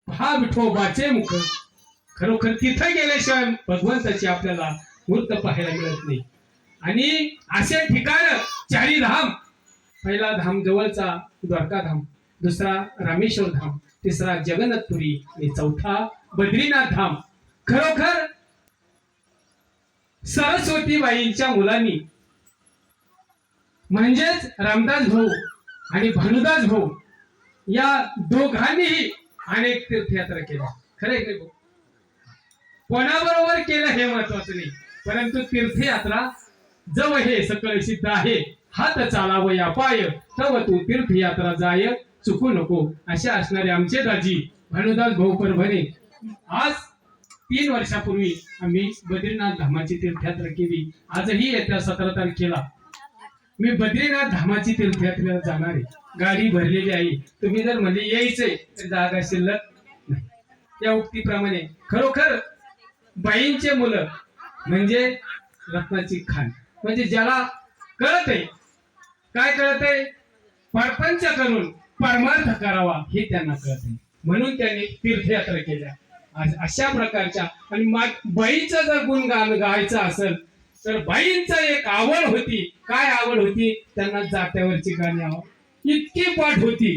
हा विठोबाचे मुख. खरोखर तिथं गेल्याशिवाय भगवंताची आपल्याला मूर्त पाहायला मिळत नाही. आणि असे ठिकाण चारी धाम, पहिला धाम जवळचा द्वारका धाम, दुसरा रामेश्वर धाम, तिसरा जगन्नाथपुरी आणि चौथा बद्रीनाथ धाम. खरोखर सरस्वतीबाईंच्या मुलांनी म्हणजेच रामदास भाऊ आणि भानुदास भाऊ या दोघांनीही अनेक तीर्थयात्रा केल्या. खरंय की भाऊ? कोणाबरोबर केलं हे महत्वाचं नाही, परंतु तीर्थयात्रा जव हे सकळ सिद्ध आहे, हात चालावं या पाय, तव तू तीर्थयात्रा जाय चुकू नको. असे असणारे आमचे दाजी भानुदास भाऊ परभणे. आज 3 वर्षापूर्वी आम्ही बद्रीनाथ धामाची तीर्थयात्रा केली. आजही येत्या 17 तारखेला मी बद्रीनाथ धामाची तीर्थयात्रेला जाणार आहे. गाडी भरलेली आहे. तुम्ही जर म्हणजे यायचंय तर जागा शिल्लक नाही. या उक्तीप्रमाणे खरोखर बाईंचे मुलं म्हणजे रत्नाची खाण. म्हणजे ज्याला कळत आहे, काय कळत आहे, परपंच करून परमार्थ करावा हे त्यांना कळत आहे, म्हणून त्यांनी तीर्थयात्रा केल्या. अशा प्रकारच्या. आणि बाईचं जर गुणगान गायचं असेल तर बाईंचं एक आवड होती. काय आवड होती? त्यांना जात्यावरची गाणी इतकी पाठ होती.